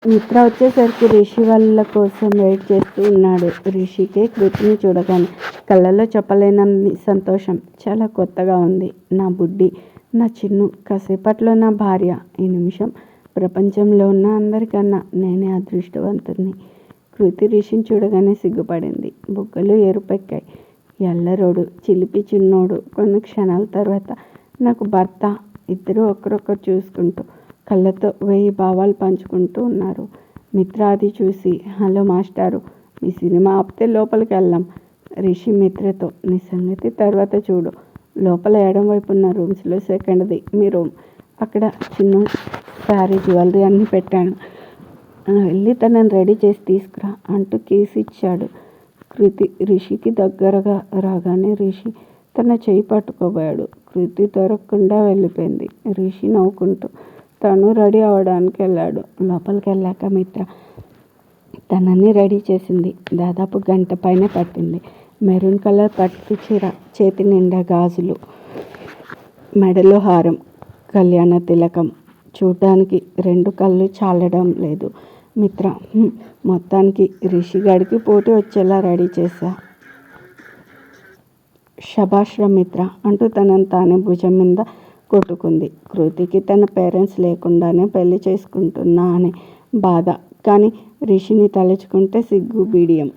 మిత్ర వచ్చేసరికి రిషి వాళ్ళ కోసం వెయిట్ చేస్తూ ఉన్నాడు. రిషికి కృతిని చూడగానే కళ్ళల్లో చెప్పలేనన్ని సంతోషం. చాలా కొత్తగా ఉంది. నా బుడ్డి, నా చిన్ను, కాసేపట్లో నా భార్య. ఈ నిమిషం ప్రపంచంలో ఉన్న అందరికన్నా నేనే అదృష్టవంతుణ్ణి. కృతి రిషిని చూడగానే సిగ్గుపడింది. బుగ్గలు ఎరుపెక్కాయి. ఎల్లరోడు, చిలిపి చిన్నోడు. కొన్ని క్షణాల తర్వాత నాకు భర్త. ఇద్దరూ ఒకరొకరు చూసుకుంటూ కళ్ళతో 1000 భావాలు పంచుకుంటూ ఉన్నారు. మిత్ర అది చూసి, హలో మాస్టారు, మీ సినిమా ఆపితే లోపలికి వెళ్దాం. రిషి మిత్రతో, నీ సంగతి తర్వాత చూడు. లోపల ఎడం వైపు ఉన్న రూమ్స్లో సెకండ్ది మీ రూమ్. అక్కడ చిన్న శారీ, జ్యువెలరీ అన్నీ పెట్టాను. వెళ్ళి తనని రెడీ చేసి తీసుకురా అంటూ కీస్ ఇచ్చాడు. కృతి రిషికి దగ్గరగా రాగానే రిషి తన చేయి పట్టుకోబోయాడు. కృతి దొరకకుండా వెళ్ళిపోయింది. రిషి నవ్వుకుంటూ తను రెడీ అవ్వడానికి వెళ్ళాడు. లోపలికి వెళ్ళాక మిత్ర తనని రెడీ చేసింది. దాదాపు గంట పైన పట్టింది. మెరూన్ కలర్ పట్టు చీర, చేతి నిండా గాజులు, మెడలో హారం, కళ్యాణ తిలకం. చూడడానికి 2 కళ్ళు చాలడం లేదు. మిత్ర మొత్తానికి రిషిగాడికి పోటీ వచ్చేలా రెడీ చేశా. శభాష్ రా మిత్ర అంటూ తనని తానే భుజం మీద కొట్టుకుంది. కృతికి తన పేరెంట్స్ లేకుండానే పెళ్లి చేసుకుంటున్నా అనే బాధ. కానీ రిషిని తలుచుకుంటే సిగ్గు, బీడియం.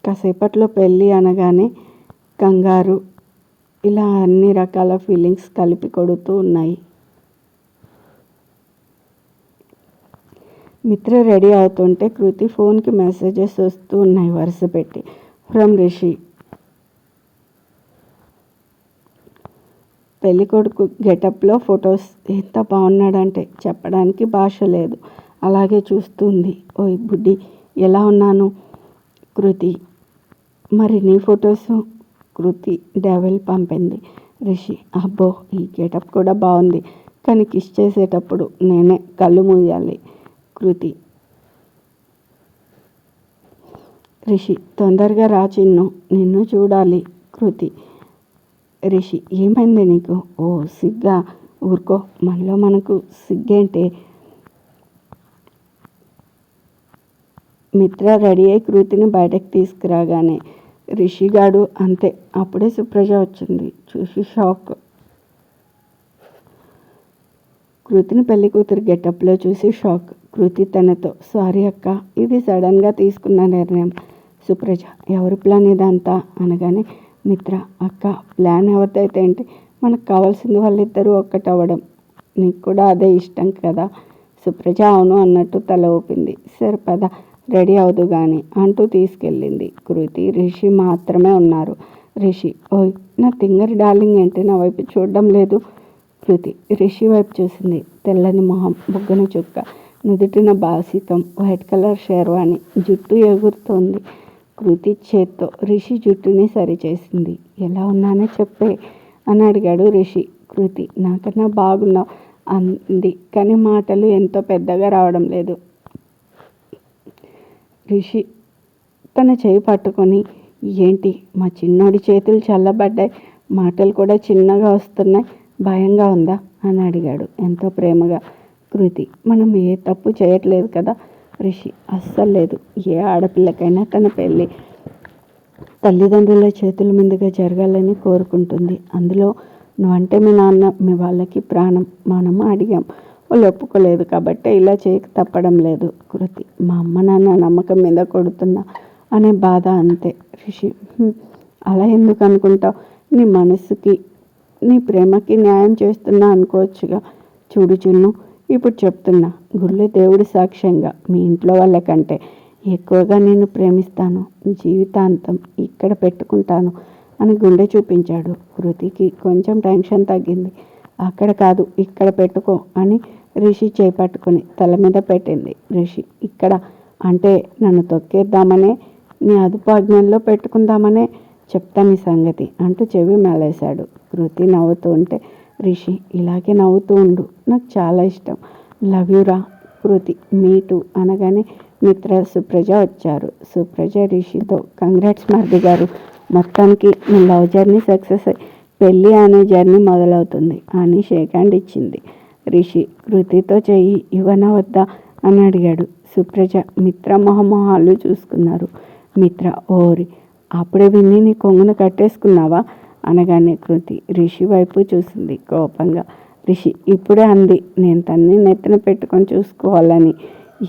కాసేపట్లో పెళ్ళి అనగానే కంగారు, ఇలా అన్ని రకాల ఫీలింగ్స్ కలిపి కొడుతూ ఉన్నాయి. మిత్ర రెడీ అవుతుంటే కృతి ఫోన్కి మెసేజెస్ వస్తూ ఉన్నాయి వరుస పెట్టి. ఫ్రమ్ రిషి. పెళ్ళికొడుకు గెటప్లో ఫొటోస్. ఎంత బాగున్నాడంటే చెప్పడానికి భాష లేదు. అలాగే చూస్తుంది. ఓయ్ బుడ్డి, ఎలా ఉన్నాను? కృతి, మరి నీ ఫొటోస్? కృతి డెవల్ పంపింది. రిషి, అబ్బో ఈ గెటప్ కూడా బాగుంది, కానీ కిస్ చేసేటప్పుడు నేనే కళ్ళు మూయాలి. కృతి, రిషి, తొందరగా రా చిన్ను, నిన్ను చూడాలి. కృతి, రిషి, ఏమైంది నీకు? ఓ సిగ్గా, ఊరుకో, మనలో మనకు సిగ్గేంటే. మిత్ర రెడీ అయి కృతిని బయటకు తీసుకురాగానే రిషిగాడు అంతే. అప్పుడే సుప్రజ వచ్చింది. చూసి షాక్. కృతిని పెళ్లి కూతురు గెటప్లో చూసి షాక్. కృతి తనతో, సారీ అక్క, ఇది సడన్గా తీసుకున్న నిర్ణయం. సుప్రజ, ఎవరి ప్లాన్ ఇదంతా అనగానే మిత్ర, అక్క, ప్లాన్ ఎవరిదైతే ఏంటి, మనకు కావాల్సింది వాళ్ళిద్దరూ ఒక్కటవ్వడం. నీకు కూడా అదే ఇష్టం కదా? సుప్రజ అవును అన్నట్టు తల ఊపింది. సరే పద, రెడీ అవదు కానీ అంటూ తీసుకెళ్ళింది. కృతి, రిషి మాత్రమే ఉన్నారు. రిషి, ఓయ్ నా తింగరి డార్లింగ్ ఏంటి నా వైపు చూడడం లేదు? కృతి రిషి వైపు చూసింది. తెల్లని మొహం, బుగ్గన చుక్క, నుదుటిన బాసికం, వైట్ కలర్ షేర్వాణి, జుట్టు ఎగురుతోంది. కృతి చేత్తో రిషి జుట్టుని సరిచేసింది. ఎలా ఉన్నానో చెప్పే అని అడిగాడు రిషి. కృతి, నాకన్నా బాగున్నావు అంది, కానీ మాటలు ఎంతో పెద్దగా రావడం లేదు. రిషి తన చేయి పట్టుకొని, ఏంటి మా చిన్నోడి చేతులు చల్లబడ్డాయి, మాటలు కూడా చిన్నగా వస్తున్నాయి, భయంగా ఉందా అని అడిగాడు ఎంతో ప్రేమగా. కృతి, మనం ఏ తప్పు చేయట్లేదు కదా? రిషి, అస్సలు లేదు. ఏ ఆడపిల్లకైనా తన పెళ్ళి తల్లిదండ్రుల చేతుల మీదుగా జరగాలని కోరుకుంటుంది. అందులో నువ్వంటే మీ నాన్న, మీ వాళ్ళకి ప్రాణం. మనము అడిగాం, వాళ్ళు ఒప్పుకోలేదు కాబట్టి ఇలా చేయక తప్పడం లేదు. కృతి, మా అమ్మ నాన్న నమ్మకం మీద కొడుతున్నా అనే బాధ అంతే. రిషి, అలా ఎందుకు అనుకుంటావు? నీ మనసుకి, నీ ప్రేమకి న్యాయం చేస్తున్నా అనుకోవచ్చుగా. చూడు చిన్ను, ఇప్పుడు చెప్తున్నా, గుళ్ళో దేవుడి సాక్ష్యంగా మీ ఇంట్లో వాళ్ళకంటే ఎక్కువగా నేను ప్రేమిస్తాను, జీవితాంతం ఇక్కడ పెట్టుకుంటాను అని గుండె చూపించాడు. కృతికి కొంచెం టెన్షన్ తగ్గింది. అక్కడ కాదు, ఇక్కడ పెట్టుకో అని రిషి చేపట్టుకుని తల మీద పెట్టింది. రిషి, ఇక్కడ అంటే నన్ను తొక్కేద్దామనే, నీ అదుపు ఆజ్ఞల్లో పెట్టుకుందామనే, చెప్తాను ఈ సంగతి అంటూ చెవి మేలేశాడు. కృతి నవ్వుతూ ఉంటే, రిషి ఇలాగే నవ్వుతూ ఉండు, నాకు చాలా ఇష్టం, లవ్ యూ రా. కృతి, మీటు అనగానే మిత్ర, సుప్రజ వచ్చారు. సుప్రజ రిషితో, కంగ్రాట్స్ మరిది గారు, మొత్తానికి మీ లవ్ జర్నీ సక్సెస్ అయ్యి పెళ్ళి అనే జర్నీ మొదలవుతుంది అని షేక్ హ్యాండ్ ఇచ్చింది. రిషి కృతితో చెయ్యి ఇవ్వనా వద్దా అని అడిగాడు. సుప్రజ మిత్ర మొహమొహాలు చూసుకున్నారు. మిత్ర ఓరి అప్పుడే విన్ని నీ కొంగును కట్టేసుకున్నావా అనగానే కృతి రిషి వైపు చూసింది కోపంగా. రిషి ఇప్పుడే అంది నేను తన్ని నెత్తిన పెట్టుకొని చూసుకోవాలని,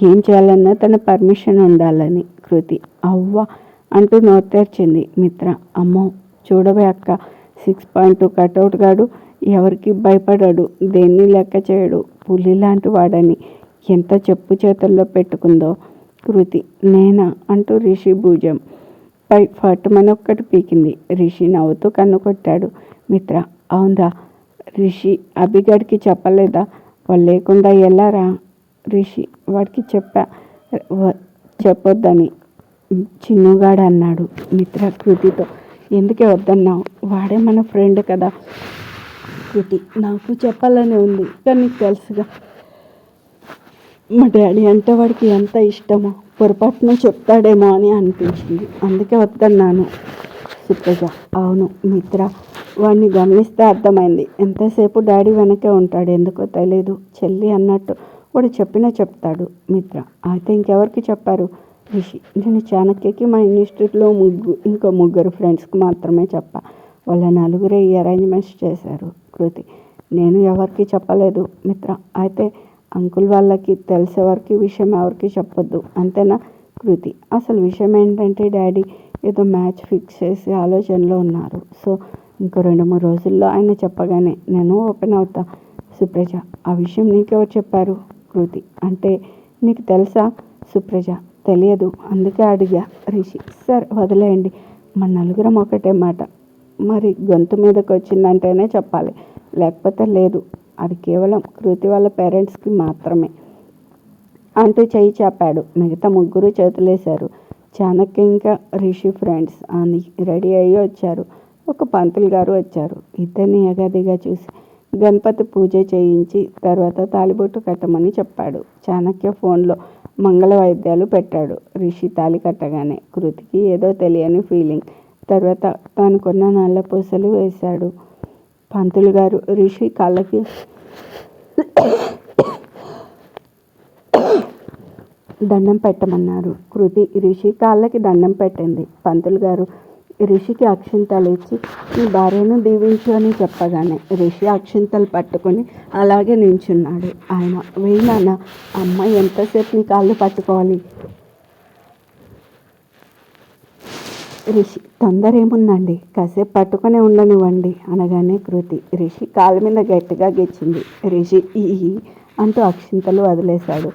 ఏం చేయాలన్నా తన పర్మిషన్ ఉండాలని. కృతి అవ్వ అంటూ నోటేర్చింది. మిత్ర అమ్మో చూడవే అక్క, 6.2 కటౌట్ గాడు ఎవరికి భయపడాడు, దేన్ని లెక్క చేయడు, పులి లాంటి వాడని ఎంత చెప్పు చేతుల్లో పెట్టుకుందో. కృతి నేనా అంటూ రిషి భుజం పై ఫటుమని ఒక్కటి పీకింది. రిషి నవ్వుతూ కన్ను కొట్టాడు. మిత్ర అవుందా రిషి అభిగడికి చెప్పలేదా, వాళ్ళు లేకుండా ఎలారా? రిషి వాడికి చెప్పొద్దని చిన్నుగాడు అన్నాడు. మిత్ర కృతితో ఎందుకే వద్దన్నావు, వాడే మన ఫ్రెండ్ కదా. కృతి నాకు చెప్పాలని ఉంది కానీ నీకు తెలుసుగా మా డాడీ అంటే వాడికి ఎంత ఇష్టమో, పొరపాటున చెప్తాడేమో అని అనిపించింది, అందుకే వద్దన్నాను. సుప్రజ అవును మిత్ర, వాడిని గమనిస్తే అర్థమైంది. ఎంతసేపు డాడీ వెనకే ఉంటాడు, ఎందుకో తెలీదు. చెల్లి అన్నట్టు వాడు చెప్పినా చెప్తాడు. మిత్ర అయితే ఇంకెవరికి చెప్పారు? రిషి నేను చాణక్యకి మా ఇన్స్టిట్యూట్లో ఇంకో ముగ్గురు ఫ్రెండ్స్కి మాత్రమే చెప్పా. వాళ్ళ నలుగురే ఈ అరేంజ్మెంట్స్ చేశారు. కృతి నేను ఎవరికి చెప్పలేదు. మిత్ర అయితే అంకుల్ వాళ్ళకి తెలిసేవరకు విషయం ఎవరికి చెప్పొద్దు అంతేనా? కృతి అసలు విషయం ఏంటంటే డాడీ ఏదో మ్యాచ్ ఫిక్స్ చేసి ఆలోచనలో ఉన్నారు. సో ఇంకో 2-3 రోజుల్లో ఆయన చెప్పగానే నేను ఓపెన్ అవుతా. సుప్రజ ఆ విషయం నీకెవరు చెప్పారు? కృతి అంటే నీకు తెలుసా? సుప్రజ తెలియదు, అందుకే అడిగా. రిషి సార్ వదిలేయండి, మన నలుగురం ఒకటే మాట, మరి గొంతు మీదకి వచ్చిందంటేనే చెప్పాలి, లేకపోతే లేదు. అది కేవలం కృతి వాళ్ళ పేరెంట్స్కి మాత్రమే అంటూ చెయ్యి చాపాడు. మిగతా ముగ్గురు చేతులేశారు. చాణక్య ఇంకా రిషి ఫ్రెండ్స్ అని రెడీ అయ్యి వచ్చారు. ఒక పంతులు గారు వచ్చారు. ఇద్దరిని ఎగదిగా చూసి గణపతి పూజ చేయించి తర్వాత తాళిబొట్టు కట్టమని చెప్పాడు. చాణక్య ఫోన్లో మంగళ వాయిద్యాలు పెట్టాడు. రిషి తాళి కట్టగానే కృతికి ఏదో తెలియని ఫీలింగ్. తర్వాత తాను కొన్న నల్ల పూసలు వేశాడు. పంతులు గారు రిషి కాళ్ళకి దండం పెట్టమన్నారు. కృతి రిషి కాళ్ళకి దండం పెట్టింది. పంతులు గారు రిషికి అక్షింతలు ఇచ్చి నీ భార్యను దీవించు అని చెప్పగానే రిషి అక్షింతలు పట్టుకొని అలాగే నించున్నాడు. ఆయన వేయనా అమ్మాయి ఎంతసేపు నీ కాళ్ళు పట్టుకోవాలి? రిషి తొందర ఏముందండి, కాసేపు పట్టుకునే ఉండనివ్వండి అనగానే కృతి రిషి కాళ్ళ మీద గట్టిగా గెచ్చింది. రిషి ఈ అంటూ అక్షింతలు వదిలేశాడు.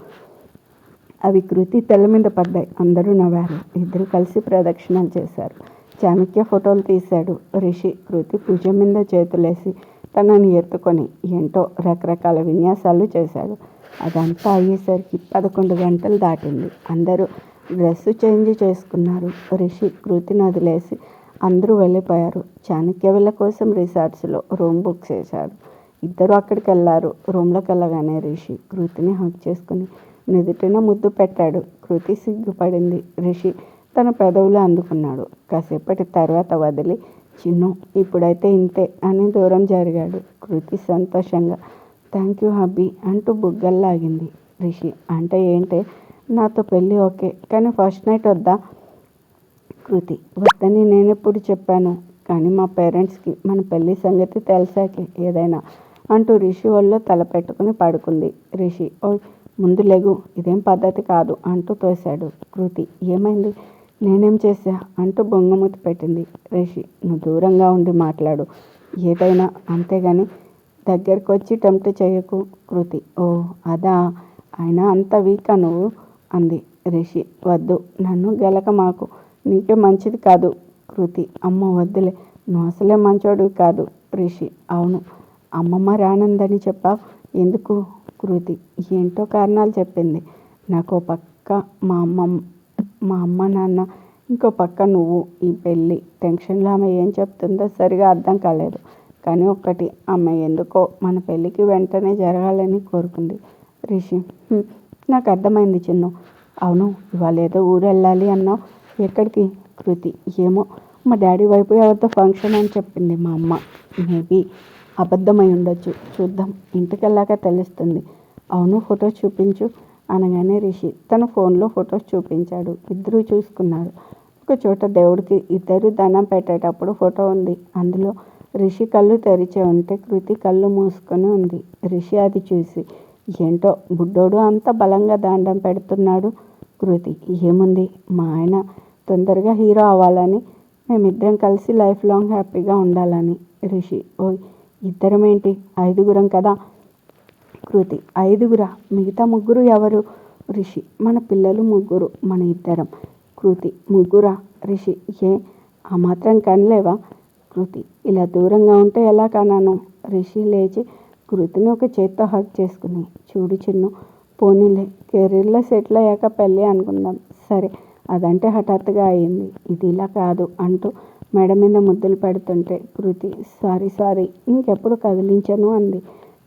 అవి కృతి తెల్ల మీద పడ్డాయి. అందరూ నవ్వారు. ఇద్దరు కలిసి ప్రదక్షిణలు చేశారు. చాణక్య ఫోటోలు తీశాడు. రిషి కృతి భుజం మీద చేతులేసి తనని ఎత్తుకొని ఏంటో రకరకాల విన్యాసాలు చేశాడు. అదంతా అయ్యేసరికి 11 గంటలు దాటింది. అందరూ డ్రెస్సు చేంజ్ చేసుకున్నారు. రిషి కృతిని వదిలేసి అందరూ వెళ్ళిపోయారు. చాణక్య వీళ్ళ కోసం రిసార్ట్స్లో రూమ్ బుక్ చేశాడు. ఇద్దరు అక్కడికి వెళ్ళారు. రూమ్లోకి వెళ్ళగానే రిషి కృతిని హక్ చేసుకుని నుదుటిన ముద్దు పెట్టాడు. కృతి సిగ్గుపడింది. రిషి తన పెదవులు అందుకున్నాడు. కాసేపటి తర్వాత వదిలి చిన్ను ఇప్పుడైతే ఇంతే అని దూరం జరిగాడు. కృతి సంతోషంగా థ్యాంక్ యూ హబ్బీ అంటూ బుగ్గల్లాగింది. రిషి అంటే ఏంటే, నాతో పెళ్ళి ఓకే కానీ ఫస్ట్ నైట్ వద్దా? కృతి వద్దని నేనెప్పుడు చెప్పాను, కానీ మా పేరెంట్స్కి మన పెళ్ళి సంగతి తెలిసాకే ఏదైనా అంటూ రిషి ఒళ్ళో తల పెట్టుకుని పడుకుంది. రిషి ఓయ్ ముందు లెగు, ఇదేం పద్ధతి కాదు అంటూ తోశాడు. కృతి ఏమైంది, నేనేం చేశా అంటూ బొంగమూతి పెట్టింది. రిషి నువ్వు దూరంగా ఉండి మాట్లాడు ఏదైనా, అంతేగాని దగ్గరికి వచ్చి టెంప్ట్ చేయకు. కృతి ఓ అదా, అయినా అంత వీకా నువ్వు అంది. రిషి వద్దు, నన్ను గెలక మాకు, నీకే మంచిది కాదు. కృతి అమ్మ వద్దులే, నువ్వు అసలే మంచోడివి కాదు. రిషి అవును, అమ్మమ్మ రానందని చెప్పావు ఎందుకు? కృతి ఏంటో కారణాలు చెప్పింది. నాకు పక్క మా అమ్మ నాన్న, ఇంకో పక్క నువ్వు. ఈ పెళ్ళి టెన్షన్లో ఆమె ఏం చెప్తుందో సరిగా అర్థం కాలేదు. కానీ ఒక్కటి, ఆమె ఎందుకో మన పెళ్ళికి వెంటనే జరగాలని కోరుకుంది. రిషి నాకు అర్థమైంది చిన్ను. అవును ఇవాళ ఏదో ఊరు వెళ్ళాలి అన్నావు, ఎక్కడికి? కృతి ఏమో మా డాడీ వైపు ఎవరితో ఫంక్షన్ అని చెప్పింది మా అమ్మ. మేబీ అబద్ధమై ఉండొచ్చు, చూద్దాం, ఇంటికి వెళ్ళాక తెలుస్తుంది. అవును ఫోటో చూపించు అనగానే రిషి తన ఫోన్లో ఫొటోస్ చూపించాడు. ఇద్దరూ చూసుకున్నారు. ఒక చోట దేవుడికి ఇద్దరు దండం పెట్టేటప్పుడు ఫోటో ఉంది. అందులో రిషి కళ్ళు తెరిచే ఉంటే కృతి కళ్ళు మూసుకొని ఉంది. రిషి అది చూసి, ఏంటో బుడ్డోడు అంత బలంగా దండం పెడుతున్నాడు. కృతి, ఏముంది, మా ఆయన తొందరగా హీరో అవ్వాలని, మేమిద్దరం కలిసి లైఫ్ లాంగ్ హ్యాపీగా ఉండాలని. రిషి, ఓయ్ ఇద్దరమేంటి, 5గురం కదా. కృతి, 5గురా? మిగతా 3 ఎవరు? రిషి, మన పిల్లలు 3, మన ఇద్దరం. కృతి, 3? రిషి, ఏ ఆ మాత్రం కనలేవా? కృతి, ఇలా దూరంగా ఉంటే ఎలా కన్నాను? రిషి లేచి కృతిని ఒక చేత్తో హగ్ చేసుకుని, చూడు చిన్ను, పోనీలే, కెరీర్లో సెటిల్ అయ్యాక పెళ్ళి అనుకుందాం. సరే, అదంటే హఠాత్తుగా అయింది, ఇది ఇలా కాదు అంటూ మెడ మీద ముద్దులు పెడుతుంటే కృతి, సారీ ఇంకెప్పుడు కదిలించను అంది.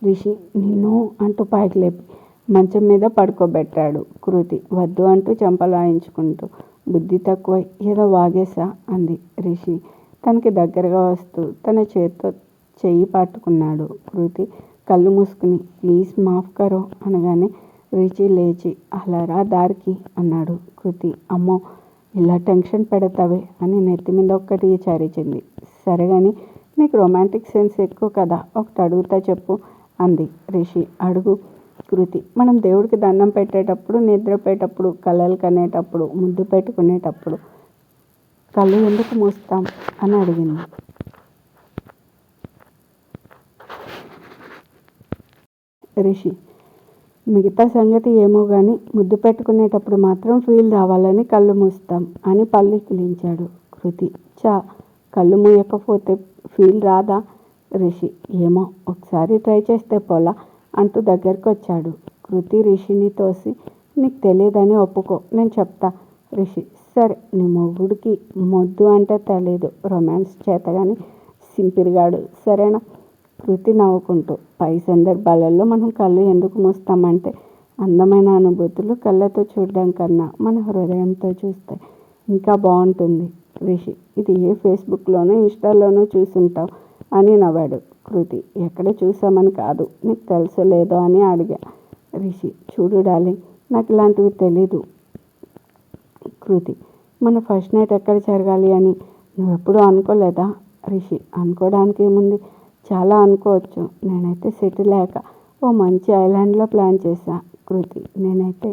రిషి నిన్ను అంటూ పైకి లేపి మంచం మీద పడుకోబెట్టాడు. కృతి వద్దు అంటూ చెంపలాయించుకుంటూ, బుద్ధి తక్కువై ఏదో వాగేసా అంది. రిషి తనకి దగ్గరగా వస్తూ తన చేత్తో చెయ్యి పట్టుకున్నాడు. కృతి కళ్ళు మూసుకుని ప్లీజ్ మాఫ్ కరో అనగానే రిషి లేచి అలా రా దారికి అన్నాడు. కృతి, అమ్మో ఇలా టెన్షన్ పెడతావే అని నెత్తి మీద ఒక్కటి చరిచింది. సరే కానీ నీకు రొమాంటిక్ సెన్స్ ఎక్కువ కదా, ఒకటి అడుగుతా చెప్పు అంది. రిషి, అడుగు. కృతి, మనం దేవుడికి దండం పెట్టేటప్పుడు, నిద్రపోయేటప్పుడు, కలలు కనేటప్పుడు, ముద్దు పెట్టుకునేటప్పుడు కళ్ళు ఎందుకు మూస్తాం అని అడిగింది. రిషి, మిగతా సంగతి ఏమో కానీ ముద్దు పెట్టుకునేటప్పుడు మాత్రం ఫీల్ రావాలని కళ్ళు మూస్తాం అని పళ్ళు కిలించాడు. కృతి, కళ్ళు మూయకపోతే ఫీల్ రాదా? రిషి, ఏమో ఒకసారి ట్రై చేస్తే పోలా అంటూ దగ్గరికి వచ్చాడు. కృతి రిషిని తోసి, నీకు తెలియదని ఒప్పుకో, నేను చెప్తా. రిషి, సరే, నీ మొగుడికి మొద్దు అంటే తెలియదు, రొమాన్స్ చేత కానీ సింపిరిగాడు, సరేనా? కృతి నవ్వుకుంటూ, పై సందర్భాలలో మనం కళ్ళు ఎందుకు మూస్తామంటే అందమైన అనుభూతులు కళ్ళతో చూడడం కన్నా మన హృదయంతో చూస్తే ఇంకా బాగుంటుంది. రిషి, ఇది ఏ ఫేస్బుక్లోనో ఇన్స్టాలోనో చూసుంటావు అని నవ్వాడు. కృతి, ఎక్కడ చూసామని కాదు, నీకు తెలుసో లేదో అని అడిగా. రిషి, చూడు డార్లింగ్, నాకు ఇలాంటివి తెలీదు. కృతి, మన ఫస్ట్ నైట్ ఎక్కడ జరగాలి అని నువ్వెప్పుడూ అనుకోలేదా? రిషి, అనుకోవడానికి ఏముంది, చాలా అనుకోవచ్చు. నేనైతే సెటిల్ అయ్యాక ఓ మంచి ఐలాండ్లో ప్లాన్ చేశా. కృతి, నేనైతే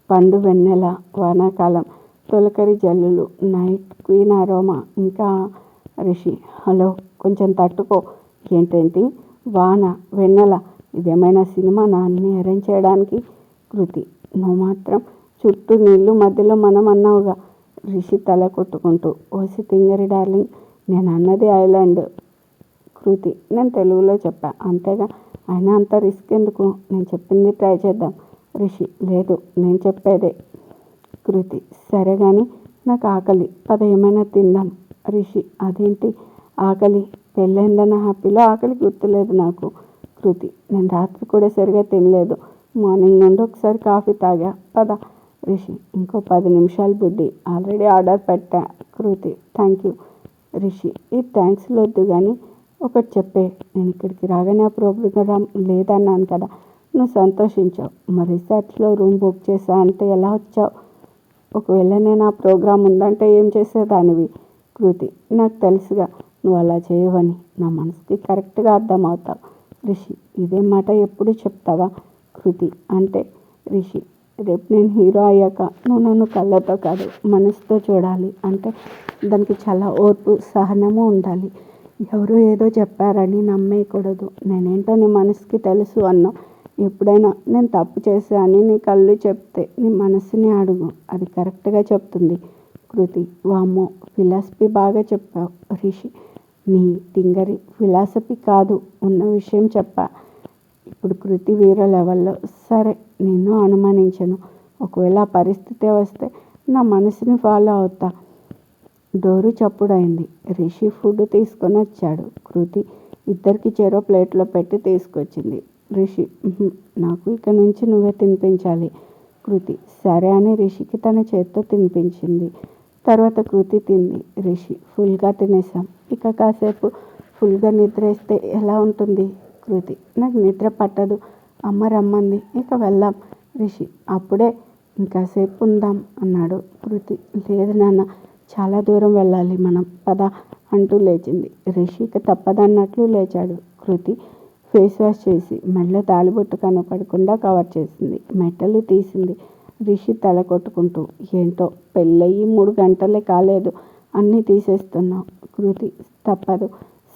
పండు వెన్నెల, వానాకాలం, తొలకరి జల్లులు, నైట్ క్వీన్ అరోమా, ఇంకా. రిషి, హలో, కొంచెం తట్టుకో. ఏంటేంటి, వాన, వెన్నెల, ఇదేమైనా సినిమా నాన్ని అరేంజ్ చేయడానికి? కృతి, నువ్వు మాత్రం చుట్టూ నీళ్ళు, మధ్యలో మనం అన్నావుగా. రిషి తల కొట్టుకుంటూ, ఓసి తింగరి డార్లింగ్, నేను అన్నది ఐలాండ్. కృతి, నేను తెలుగులో చెప్పా అంతేగా, అయినా అంత రిస్క్ ఎందుకు, నేను చెప్పింది ట్రై చేద్దాం. రిషి, లేదు, నేను చెప్పేదే. కృతి, సరే కానీ నాకు ఆకలి, పద ఏమైనా తిందాం. రిషి, అదేంటి ఆకలి, పెళ్ళైందన్న హ్యాపీలో ఆకలి గుర్తులేదు నాకు. కృతి, నేను రాత్రి కూడా సరిగా తినలేదు, మార్నింగ్ నుండి ఒకసారి కాఫీ తాగా, పద. రిషి, ఇంకో 10 నిమిషాలు బుడ్డి, ఆల్రెడీ ఆర్డర్ పెట్టా. కృతి, థ్యాంక్ యూ. రిషి, ఈ థ్యాంక్స్లు వద్దు కానీ ఒకటి చెప్పే, నేను ఇక్కడికి రాగానే ఆ ప్రోగ్రాం లేదన్నాను కదా, నువ్వు సంతోషించావు, మరి రిసార్ట్స్లో రూమ్ బుక్ చేసా అంటే ఎలా వచ్చావు? ఒకవేళ నేను ఆ ప్రోగ్రాం ఉందంటే ఏం చేసేదానివి? కృతి, నాకు తెలుసుగా నువ్వు అలా చేయవని, నా మనసుకి కరెక్ట్గా అర్థమవుతావు. రిషి, ఇదే మాట ఎప్పుడు చెప్తావా? కృతి, అంటే రిషి, రేపు నేను హీరో అయ్యాక నువ్వు నన్ను కళ్ళతో కాదు మనసుతో చూడాలి అంటే దానికి చాలా ఓర్పు, సహనము ఉండాలి. ఎవరో ఏదో చెప్పారని నమ్మేయకూడదు. నేనేంటో నీ మనసుకి తెలుసు అన్నావు. ఎప్పుడైనా నేను తప్పు చేశా అని నీ కళ్ళు చెప్తే నీ మనసుని అడుగు, అది కరెక్ట్గా చెప్తుంది. కృతి, వామ్మో, ఫిలాసఫీ బాగా చెప్పావు. రిషి, నీ తింగరి ఫిలాసఫీ కాదు, ఉన్న విషయం చెప్పా. ఇప్పుడు కృతి వేరే లెవెల్లో. సరే, నిన్ను అనుమానించను, ఒకవేళ ఆ పరిస్థితే వస్తే నా మనసుని ఫాలో అవుతా. డోరు చప్పుడైంది. రిషి ఫుడ్ తీసుకొని వచ్చాడు. కృతి ఇద్దరికి చెరో ప్లేట్లో పెట్టి తీసుకొచ్చింది. రిషి, నాకు ఇక నుంచి నువ్వే తినిపించాలి. కృతి, సరే అని రిషికి తన చేత్తో తినిపించింది. తర్వాత కృతి తింది. రిషి, ఫుల్గా తినేసాం, ఇక కాసేపు ఫుల్గా నిద్రేస్తే ఎలా ఉంటుంది? కృతి, నాకు నిద్ర పట్టదు, అమ్మ రమ్మంది, ఇక వెళ్దాం. రిషి అప్పుడే ఇంకాసేపు ఉందాం అన్నాడు. కృతి లేదు నాన్న, చాలా దూరం వెళ్ళాలి మనం, పద అంటూ లేచింది. రిషికి తప్పదన్నట్లు లేచాడు. కృతి ఫేస్ వాష్ చేసి మెడలో తాళిబొట్టు కనపడకుండా కవర్ చేసింది. మెట్టలు తీసింది. రిషి తల కొట్టుకుంటూ ఏంటో పెళ్ళయి 3 గంటలే కాలేదు, అన్నీ తీసేస్తున్నావు. కృతి తప్పదు,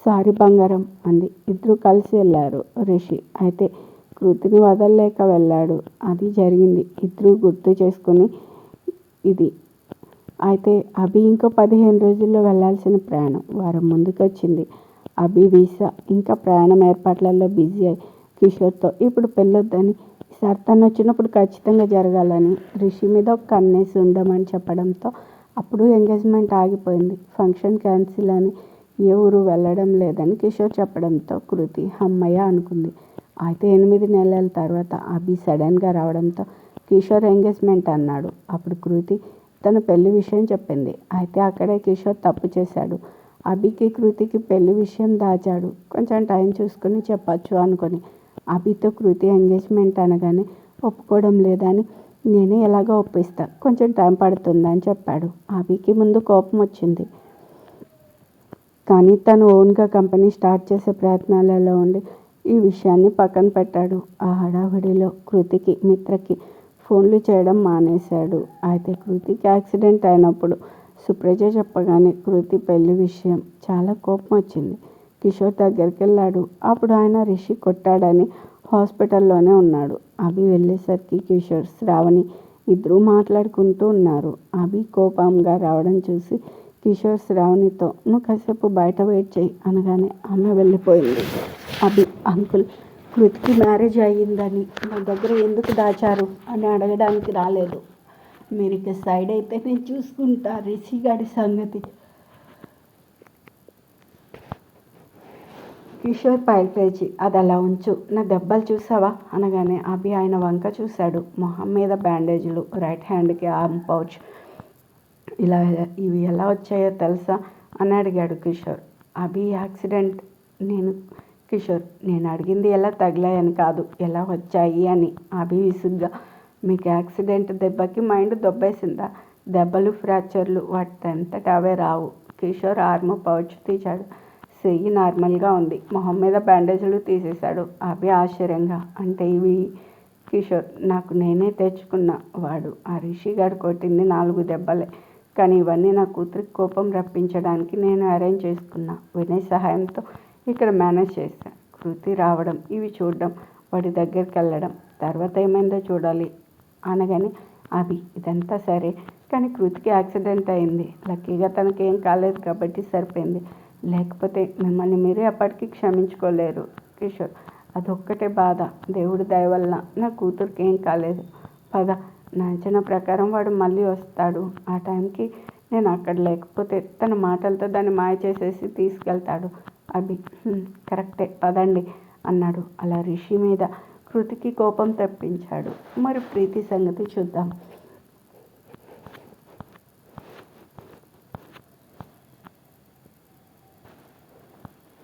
సారీ బంగారం అంది. ఇద్దరు కలిసి వెళ్ళారు. రిషి అయితే కృతిని వదలలేక వెళ్ళాడు. అది జరిగింది ఇద్దరు గుర్తు చేసుకుని. ఇది అయితే అభి ఇంకో 15 రోజుల్లో వెళ్ళాల్సిన ప్రయాణం వారం ముందుకు వచ్చింది. అభి వీసా ఇంకా ప్రయాణం ఏర్పాట్లలో బిజీ అయి కిషోర్తో ఇప్పుడు పెళ్ళొద్దని, ఈసారి తను వచ్చినప్పుడు ఖచ్చితంగా జరగాలని రిషి మీద ఒక కన్నేసి ఉండమని చెప్పడంతో అప్పుడు ఎంగేజ్మెంట్ ఆగిపోయింది. ఫంక్షన్ క్యాన్సిల్ అని, ఏ ఊరు వెళ్ళడం లేదని కిషోర్ చెప్పడంతో కృతి అమ్మయ్య అనుకుంది. అయితే 8 నెలల తర్వాత అభి సడన్గా రావడంతో కిషోర్ ఎంగేజ్మెంట్ అన్నాడు. అప్పుడు కృతి తన పెళ్లి విషయం చెప్పింది. అయితే అక్కడే కిషోర్ తప్పు చేశాడు. అభికి కృతికి పెళ్లి విషయం దాచాడు. కొంచెం టైం చూసుకుని చెప్పచ్చు అనుకొని అభితో కృతి ఎంగేజ్మెంట్ అనగానే ఒప్పుకోవడం లేదని, నేనే ఎలాగో ఒప్పిస్తా, కొంచెం టైం పడుతుందని చెప్పాడు. అభికి ముందు కోపం వచ్చింది. కానీ తను ఓన్గా కంపెనీ స్టార్ట్ చేసే ప్రయత్నాలలో ఉండి ఈ విషయాన్ని పక్కన పెట్టాడు. ఆ హడావిడిలో కృతికి మిత్రకి ఫోన్లు చేయడం మానేశాడు. అయితే కృతికి యాక్సిడెంట్ అయినప్పుడు సుప్రజ చెప్పగానే కృతి పెళ్లి విషయం చాలా కోపం వచ్చింది. కిషోర్ దగ్గరికి వెళ్ళాడు. అప్పుడు ఆయన రిషి కొట్టాడని హాస్పిటల్లోనే ఉన్నాడు. అభి వెళ్ళేసరికి కిషోర్ శ్రావణి ఇద్దరూ మాట్లాడుకుంటూ ఉన్నారు. అభి కోపంగా రావడం చూసి కిషోర్ శ్రావణితో నువ్వు కాసేపు బయట వెయిట్ చేయి అనగానే ఆమె వెళ్ళిపోయింది. అభి అంకుల్, కృతికి మ్యారేజ్ అయ్యిందని నా దగ్గర ఎందుకు దాచారు అని అడగడానికి రాలేదు. మీరు ఇక సైడ్ అయితే నేను చూసుకుంటా రిషి గారి సంగతి. కిషోర్ పైకి అది అలా ఉంచు, నా దెబ్బలు చూసావా అనగానే అభి ఆయన వంక చూశాడు. మొహం మీద బ్యాండేజీలు, రైట్ హ్యాండ్కి ఆర్మ్ పౌచ్, ఇవి ఎలా వచ్చాయో తెలుసా అని అడిగాడు కిషోర్. అభి యాక్సిడెంట్ కిషోర్ నేను అడిగింది ఎలా తగిలాయని కాదు, ఎలా వచ్చాయి అని. అభి విసుగ్గా మీకు యాక్సిడెంట్ దెబ్బకి మైండ్ దొబ్బేసిందా? దెబ్బలు ఫ్రాక్చర్లు వాటింతట అవే రావు. కిషోర్ ఆర్మ్ పౌచ్ తీశాడు. చెయ్యి నార్మల్గా ఉంది. మొహం మీద బ్యాండేజీలు తీసేశాడు. అభి ఆశ్చర్యంగా అంటే ఇవి? కిషోర్ నాకు నేనే తెచ్చుకున్న వాడు. ఆ రిషిగాడు కొట్టింది 4 దెబ్బలే, కానీ ఇవన్నీ నా కూతురికి కోపం రప్పించడానికి నేను అరేంజ్ చేసుకున్నా. వినయ్ సహాయంతో ఇక్కడ మేనేజ్ చేశా. కృతి రావడం, ఇవి చూడడం, వాడి దగ్గరికి వెళ్ళడం, తర్వాత ఏమైందో చూడాలి అనగానే అభి ఇదంతా సరే, కానీ కృతికి యాక్సిడెంట్ అయింది. లక్కీగా తనకేం కాలేదు కాబట్టి సరిపోయింది. లేకపోతే మిమ్మల్ని మీరే ఎప్పటికీ క్షమించుకోలేరు. కిషోర్ అదొక్కటే బాధ. దేవుడి దయ వల్ల నా కూతురికి ఏం కాలేదు. పద, నా అంచనా ప్రకారం వాడు మళ్ళీ వస్తాడు. ఆ టైంకి నేను అక్కడ లేకపోతే తన మాటలతో దాన్ని మాయ చేసేసి తీసుకెళ్తాడు. అభి కరెక్టే, పదండి అన్నాడు. అలా రిషి మీద కృతికి కోపం తెప్పించాడు. మరి ప్రీతి సంగతి చూద్దాం.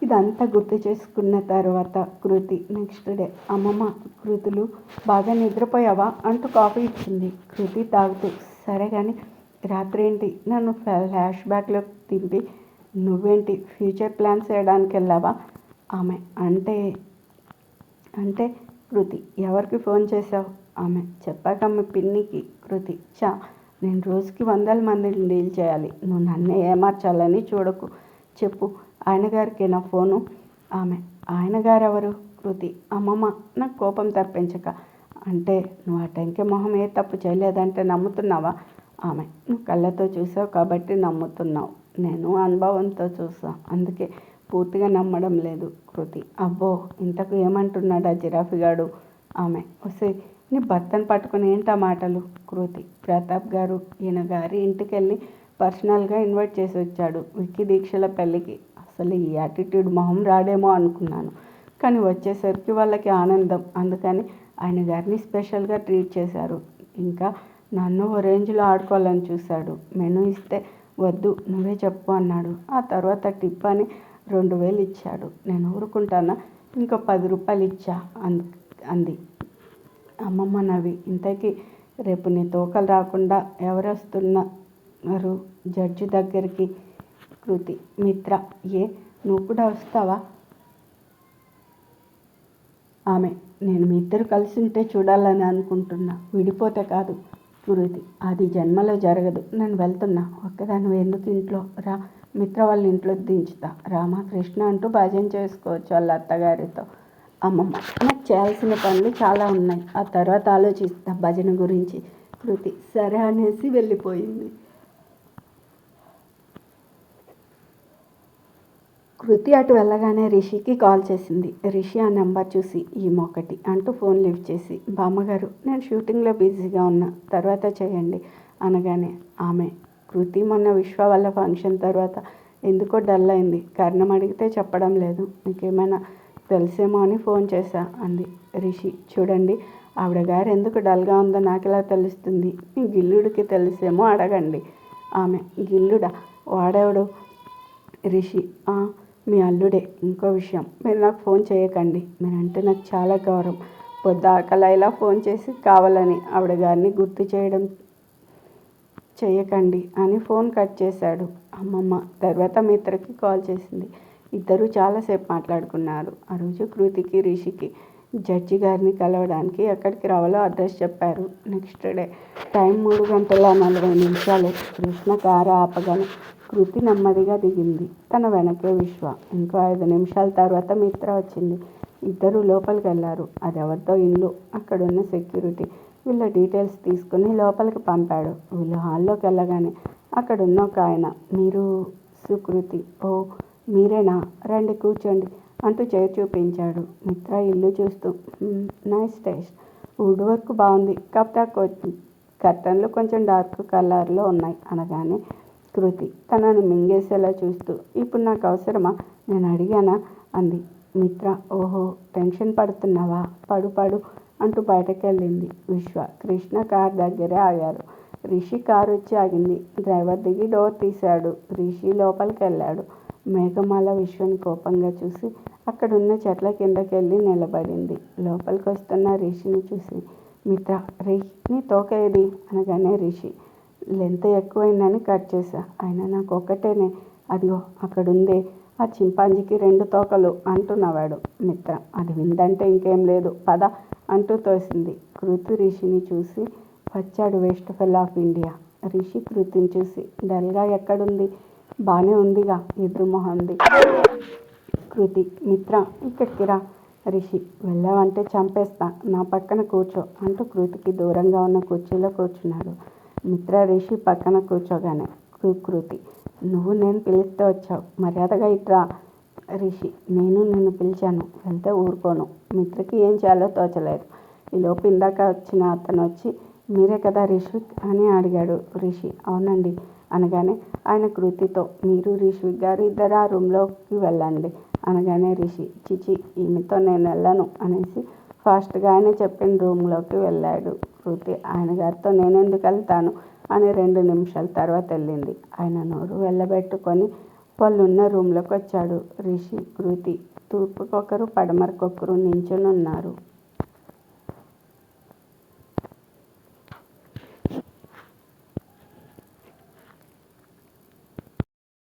ఇదంతా గుర్తు చేసుకున్న తర్వాత కృతి నెక్స్ట్ డే అమ్మమ్మ కృతులు బాగా నిద్రపోయావా అంటూ కాఫీ ఇచ్చింది. కృతి తాగుతూ సరే కానీ రాత్రి ఏంటి నన్ను ఫ్లాష్ బ్యాక్లో తింపి నువ్వేంటి ఫ్యూచర్ ప్లాన్స్ వేయడానికి వెళ్ళావా? ఆమె అంటే కృతి ఎవరికి ఫోన్ చేశావు? ఆమె చెప్పాక మీ పిన్నికి. కృతి నేను రోజుకి 100 మందిని డీల్ చేయాలి. నువ్వు నన్నే ఏమార్చాలని చూడకు. చెప్పు, ఆయన గారికి నా ఫోను. ఆమె ఆయన గారు ఎవరు? కృతి అమ్మమ్మ నాకు కోపం తప్పించక. అంటే నువ్వు ఆ టైంకి మొహం ఏ తప్పు చేయలేదంటే నమ్ముతున్నావా? ఆమె నువ్వు కళ్ళతో చూసావు కాబట్టి నమ్ముతున్నావు. నేను అనుభవంతో చూసా, అందుకే పూర్తిగా నమ్మడం లేదు. కృతి అబ్బో, ఇంతకు ఏమంటున్నాడు ఆ జిరాఫీగాడు? ఆమె వస్తే నీ భర్తను పట్టుకుని ఏంటా మాటలు? కృతి ప్రతాప్ గారు ఈయన గారి ఇంటికి వెళ్ళి పర్సనల్గా ఇన్వైట్ చేసి వచ్చాడు విక్కీ దీక్షల పెళ్ళికి. అసలు ఈ యాటిట్యూడ్ మొహం రాడేమో అనుకున్నాను, కానీ వచ్చేసరికి వాళ్ళకి ఆనందం, అందుకని ఆయన గారిని స్పెషల్గా ట్రీట్ చేశారు. ఇంకా నన్ను ఓ రేంజ్లో ఆడుకోవాలని చూశాడు. మెనూ ఇస్తే వద్దు నువ్వే చెప్పు అన్నాడు. ఆ తర్వాత టిప్ అని 2000 ఇచ్చాడు. నేను ఊరుకుంటానా? ఇంకో 10 రూపాయలు ఇచ్చా అంది. అమ్మమ్మ నవ్వి, ఇంతకీ రేపు నీ తోకలు రాకుండా ఎవరు వస్తున్నారు జడ్జి దగ్గరికి? కృతి, మిత్ర. ఏ, నువ్వు కూడా వస్తావా? ఆమె, నేను మీ ఇద్దరు కలిసి ఉంటే చూడాలని అనుకుంటున్నా, విడిపోతే కాదు. కృతి, అది జన్మలో జరగదు. నేను వెళ్తున్నా. ఒక్కదాన్ని ఎందుకు ఇంట్లో? రా, మిత్ర వాళ్ళ ఇంట్లో దించుతా. రామకృష్ణ అంటూ భజన చేసుకోవచ్చు వాళ్ళ అత్తగారితో. అమ్మమ్మ, నాకు చేయాల్సిన పనులు చాలా ఉన్నాయి, ఆ తర్వాత ఆలోచిస్తా భజన గురించి. కృతి సరే అనేసి వెళ్ళిపోయింది. కృతి అటు వెళ్ళగానే రిషికి కాల్ చేసింది. రిషి ఆ నెంబర్ చూసి ఈమొకటి అంటూ ఫోన్ లిఫ్ట్ చేసి, బామ్మగారు నేను షూటింగ్లో బిజీగా ఉన్నా, తర్వాత చేయండి అనగానే ఆమె, కృతి మొన్న విశ్వ వాళ్ళ ఫంక్షన్ తర్వాత ఎందుకో డల్ అయింది. కారణం అడిగితే చెప్పడం లేదు. నీకేమైనా తెలిసేమో అని ఫోన్ చేశా అంది. రిషి, చూడండి, ఆవిడ గారు ఎందుకు డల్గా ఉందో నాకు ఎలా తెలుస్తుంది? మీ గిల్లుడికి తెలిసేమో అడగండి. ఆమె, గిల్లుడా? వాడెవడు? రిషి, మీ అల్లుడే. ఇంకో విషయం, మీరు నాకు ఫోన్ చేయకండి. మీరంటే నాకు చాలా గౌరవం. పొద్దాకలా ఫోన్ చేసి కావాలని ఆవిడ గారిని గుర్తు చేయకండి అని ఫోన్ కట్ చేశాడు. అమ్మమ్మ తర్వాత మిత్రకి కాల్ చేసింది. ఇద్దరూ చాలాసేపు మాట్లాడుకున్నారు. ఆ రోజు కృతికి రిషికి జడ్జి గారిని కలవడానికి ఎక్కడికి రావాలో అడ్రస్ చెప్పారు. Next day time 3:40 Krishna car ఆపగానే కృతి నెమ్మదిగా దిగింది. తన వెనకే విశ్వ. ఇంకో 5 నిమిషాల తర్వాత మిత్ర వచ్చింది. ఇద్దరు లోపలికి వెళ్ళారు. అది ఎవరితో ఇల్లు. అక్కడున్న సెక్యూరిటీ వీళ్ళ డీటెయిల్స్ తీసుకుని లోపలికి పంపాడు. వీళ్ళు హాల్లోకి వెళ్ళగానే అక్కడున్న ఒక ఆయన, మీరు సుకృతి? ఓ మీరేనా, రండి కూర్చోండి అంటూ చైర్ చూపించాడు. మిత్ర ఇల్లు చూస్తూ, నైస్ టేస్ట్, వుడ్ వర్క్ బాగుంది, కాకపోతే కర్టన్లు కొంచెం డార్క్ కలర్లో ఉన్నాయి అనగానే కృతి తనను మింగేసేలా చూస్తూ, ఇప్పుడు నాకు అవసరమా, నేను అడిగానా అంది. మిత్ర, ఓహో టెన్షన్ పడుతున్నావా, పడు అంటూ బయటకెళ్ళింది. విశ్వ, కృష్ణ కార్ దగ్గరే ఆగారు. రిషి కారు వచ్చి ఆగింది. డ్రైవర్ దిగి డోర్ తీశాడు. రిషి లోపలికి వెళ్ళాడు. మేఘమాల విశ్వని కోపంగా చూసి అక్కడున్న చెట్ల కిందకెళ్ళి నిలబడింది. లోపలికి వస్తున్న రిషిని చూసి, మిత్ర, నీ తోక ఏది అనగానే రిషి, లెంత్ ఎక్కువైందని కట్ చేశా, అయినా నాకు ఒక్కటేనే, అదిగో అక్కడుందే ఆ చింపాంజీకి 2 తోకలు అంటూ నవ్వాడు. మిత్ర, అది విందంటే ఇంకేం లేదు, పద అంటూ తోసింది. కృతి రిషిని చూసి, వచ్చాడు waste fell of India. Rishi కృతిని చూసి, డల్గా ఎక్కడుంది, బాగానే ఉందిగా, ఎద్దు మొహంది. కృతి, మిత్ర ఇక్కడికి రా. రిషి, వెళ్ళావంటే చంపేస్తా, నా పక్కన కూర్చో అంటూ కృతికి దూరంగా ఉన్న కుర్చీలో కూర్చున్నాడు. మిత్ర రిషి పక్కన కూర్చోగానే కృతి, నువ్వు నేను పిలిస్తే వచ్చావు, మర్యాదగా ఇట్రా. రిషి, నేను నిన్ను పిలిచాను, వెళ్తే ఊరుకోను. మిత్రకి ఏం చేయాలో తోచలేదు. ఈలోపు ఇందాక వచ్చిన అతను వచ్చి, మీరే కదా రిషిక్ అని అడిగాడు. రిషి, అవునండి అనగానే ఆయన కృతితో, మీరు రిషిక్ గారు ఇద్దరు ఆ రూమ్లోకి వెళ్ళండి అనగానే రిషి, చిచి ఈమెతో నేను వెళ్ళను అనేసి ఫాస్ట్గా ఆయన చెప్పిన రూమ్లోకి వెళ్ళాడు. కృతి ఆయన గారితో నేనెందుకు వెళ్తాను అని 2 నిమిషాల తర్వాత వెళ్ళింది. ఆయన నోరు వెళ్ళబెట్టుకొని వాళ్ళున్న రూమ్లోకి వచ్చాడు. రిషి, కృతి తూర్పుకొకరు పడమరకొకరు నించుని ఉన్నారు.